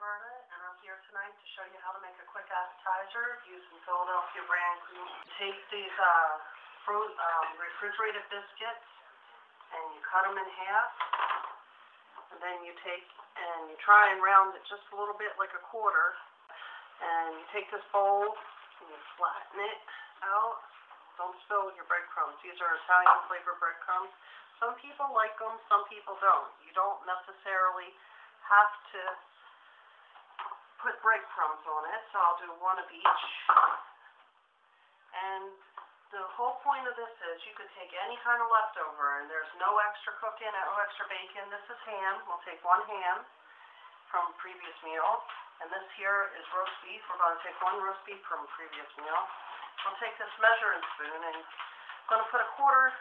Roberta, and I'm here tonight to show you how to make a quick appetizer using Philadelphia brand cream. You take these refrigerated biscuits and you cut them in half, and then you take and you try and round it just a little bit like a quarter, and you take this bowl and you flatten it out. Don't spill your breadcrumbs. These are Italian flavored breadcrumbs. Some people like them, some people don't. You don't necessarily have to put breadcrumbs on it, so I'll do one of each. And the whole point of this is you could take any kind of leftover, and there's no extra cooking, no extra bacon. This is ham. We'll take one ham from a previous meal, and this here is roast beef. We're going to take one roast beef from a previous meal. I'll take this measuring spoon, and I'm going to put a quarter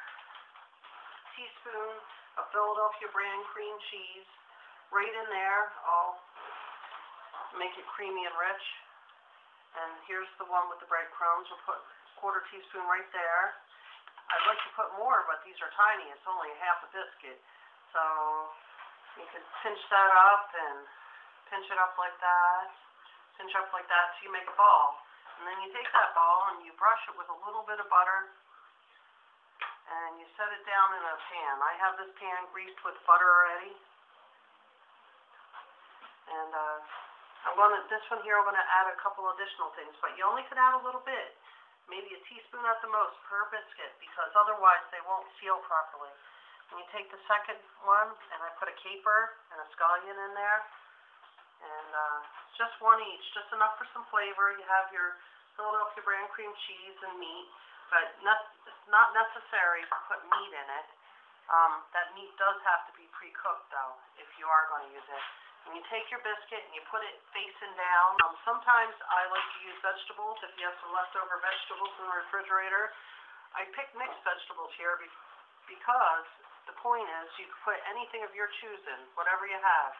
teaspoon of Philadelphia brand cream cheese right in there. I'll make it creamy and rich. And here's the one with the breadcrumbs. We'll put a quarter teaspoon right there. I'd like to put more, but these are tiny. It's only half a biscuit. So you could pinch that up and pinch it up like that. Pinch up like that so you make a ball. And then you take that ball and you brush it with a little bit of butter. And you set it down in a pan. I have this pan greased with butter already. And this one here, I'm going to add a couple additional things, but you only can add a little bit, maybe a teaspoon at the most per biscuit, because otherwise they won't seal properly. And you take the second one, and I put a caper and a scallion in there, and just one each, just enough for some flavor. You have your Philadelphia brand cream cheese and meat, but it's not necessary to put meat in it. That meat does have to be pre-cooked, though, if you are going to use it. And you take your biscuit and you put it facing down. Sometimes I like to use vegetables if you have some leftover vegetables in the refrigerator. I pick mixed vegetables here because the point is you can put anything of your choosing, whatever you have.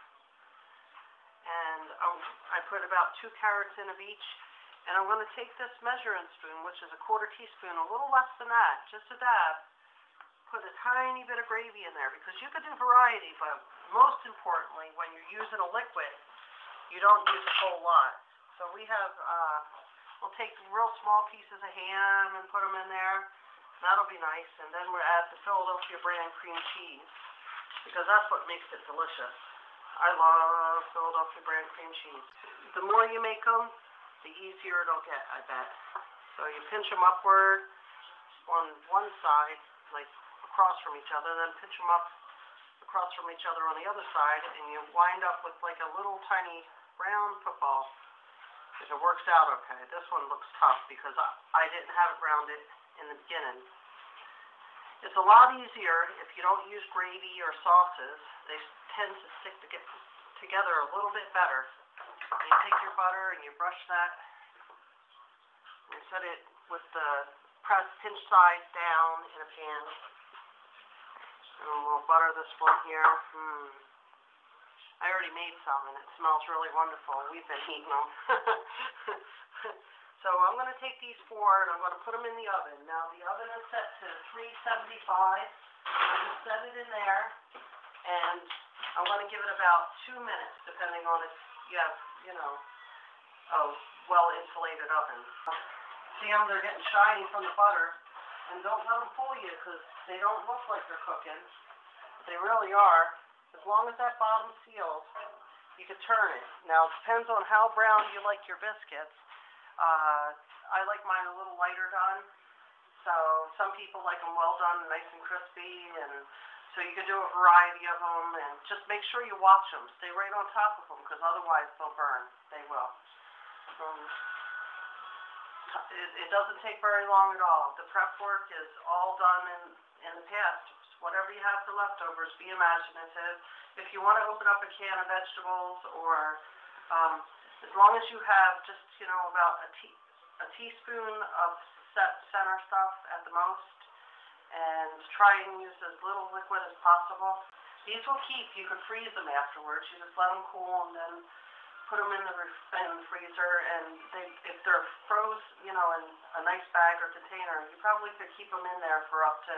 And I put about 2 carrots in of each. And I'm going to take this measuring spoon, which is a quarter teaspoon, a little less than that, just a dab. Put a tiny bit of gravy in there, because you could do variety, but most importantly, when you're using a liquid, you don't use a whole lot. So we have, we'll take real small pieces of ham and put them in there. That'll be nice. And then we'll add the Philadelphia brand cream cheese, because that's what makes it delicious. I love Philadelphia brand cream cheese. The more you make them, the easier it'll get, I bet. So you pinch them upward on one side, like across from each other, then pinch them up across from each other on the other side, and you wind up with like a little tiny round football. If it works out okay. This one looks tough because I didn't have it rounded in the beginning. It's a lot easier if you don't use gravy or sauces. They tend to stick together a little bit better. And you take your butter and you brush that, and you set it with the pinch side down in a pan. And we'll butter this one here. I already made some, and it smells really wonderful. We've been eating them. So I'm going to take these 4, and I'm going to put them in the oven. Now, the oven is set to 375. I just set it in there, and I'm going to give it about 2 minutes, depending on if you have, a well-insulated oven. See them? They're getting shiny from the butter. And don't let them fool you, because they don't look like they're cooking. They really are. As long as that bottom seals, you can turn it. Now, it depends on how brown you like your biscuits. I like mine a little lighter done. So some people like them well done, nice and crispy. And so you can do a variety of them. And just make sure you watch them. Stay right on top of them, because otherwise they'll burn. They will. It doesn't take very long at all. The prep work is all done in the past. Whatever you have for leftovers, be imaginative. If you want to open up a can of vegetables, or as long as you have just, about a teaspoon of center stuff at the most, and try and use as little liquid as possible. These will keep. You can freeze them afterwards. You just let them cool and then put them in the freezer, and if they're froze, in a nice bag or container, you probably could keep them in there for up to,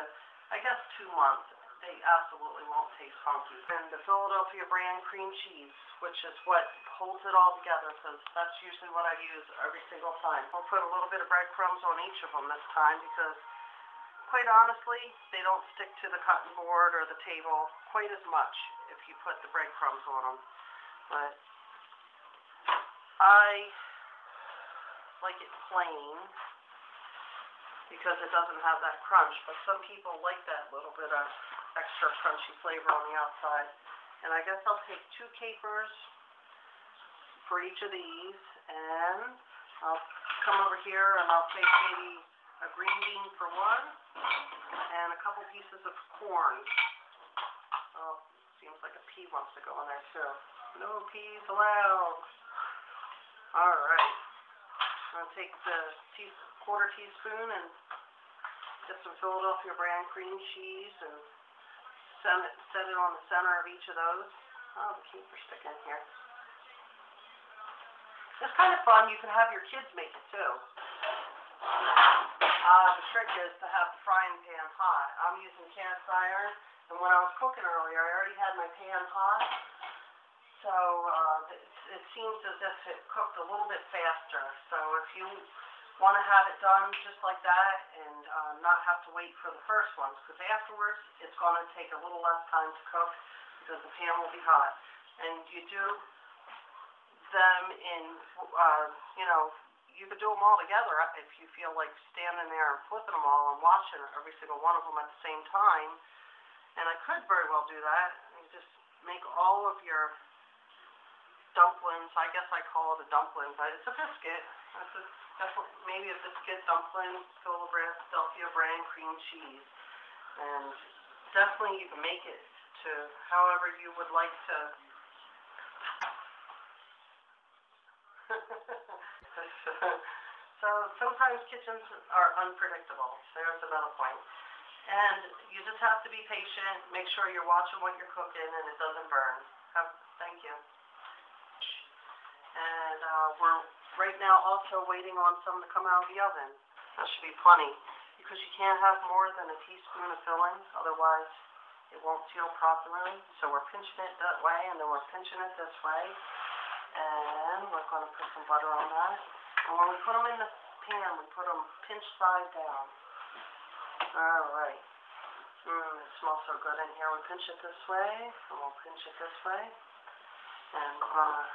I guess, 2 months. they absolutely won't taste funky. And the Philadelphia brand cream cheese, which is what holds it all together, because that's usually what I use every single time. I'll put a little bit of breadcrumbs on each of them this time because, quite honestly, they don't stick to the cutting board or the table quite as much if you put the breadcrumbs on them. But I like it plain because it doesn't have that crunch, but some people like that little bit of extra crunchy flavor on the outside. And I guess I'll take 2 capers for each of these, and I'll come over here and I'll take maybe a green bean for one, and a couple pieces of corn. Oh, seems like a pea wants to go in there too. No peas allowed. Alright. I'm going to take the quarter teaspoon and get some Philadelphia brand cream cheese and set it on the center of each of those. Oh, the caper's sticking here. It's kind of fun. You can have your kids make it too. The trick is to have the frying pan hot. I'm using cast iron, and when I was cooking earlier, I already had my pan hot. So it seems as if it cooked a little bit faster. So if you want to have it done just like that and not have to wait for the first ones, because afterwards it's going to take a little less time to cook because the pan will be hot. And you do them in, you could do them all together if you feel like standing there and flipping them all and watching every single one of them at the same time. And I could very well do that. You just make all of your dumplings. I guess I call it a dumpling, but it's a biscuit. It's definitely maybe a biscuit dumpling, Philadelphia brand cream cheese. And definitely you can make it to however you would like to. So sometimes kitchens are unpredictable. There's another point. And you just have to be patient. Make sure you're watching what you're cooking and it doesn't burn. Thank you. And we're right now also waiting on some to come out of the oven. That should be plenty, because you can't have more than a teaspoon of filling, otherwise it won't seal properly. So we're pinching it that way, and then we're pinching it this way. And we're going to put some butter on that. And when we put them in the pan, we put them pinch side down. Alright. It smells so good in here. We pinch it this way, and we'll pinch it this way. And we're going to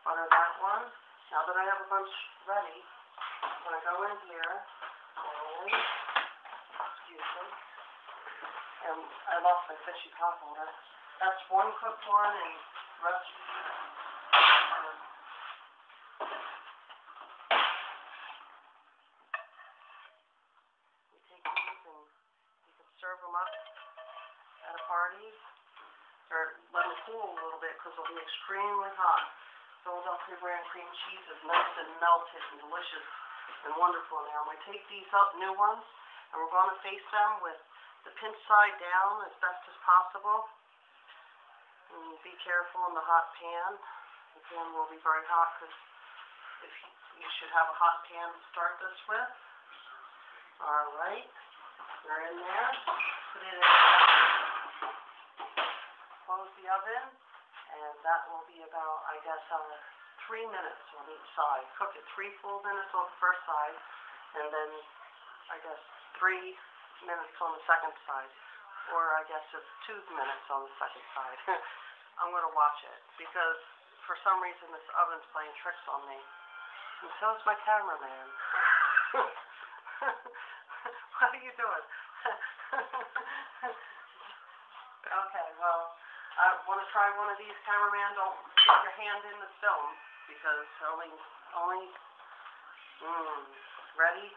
butter that one. Now that I have a bunch ready, I'm going to go in here and, excuse me, and I lost my fishy pot holder. That's 1 cooked one and the rest. You take these and you can serve them up at a party, or let them cool a little bit because they'll be extremely hot. Philadelphia brand cream cheese is nice and melted and delicious and wonderful in there. And we take these up, new ones, and we're going to face them with the pinch side down as best as possible. And be careful in the hot pan. The pan will be very hot because you should have a hot pan to start this with. Alright, they're in there. Put it in there. Close the oven. And that will be about, I guess, 3 minutes on each side. Cook it 3 full minutes on the first side, and then, I guess, 3 minutes on the second side. Or, I guess, it's 2 minutes on the second side. I'm going to watch it, because for some reason this oven's playing tricks on me. And so is my cameraman. What are you doing? Okay, well, I want to try one of these. Cameraman, don't put your hand in the film, because ready?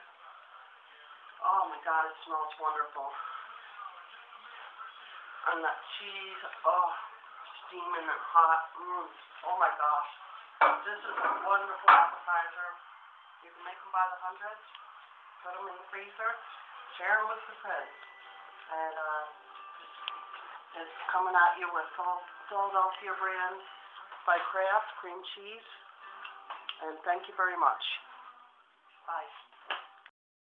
Oh my God, it smells wonderful. And that cheese, steaming and hot. Oh my gosh. This is a wonderful appetizer. You can make them by the hundreds, put them in the freezer, share them with your friends. And it's coming at you with Philadelphia brand by Kraft cream cheese. And thank you very much. Bye.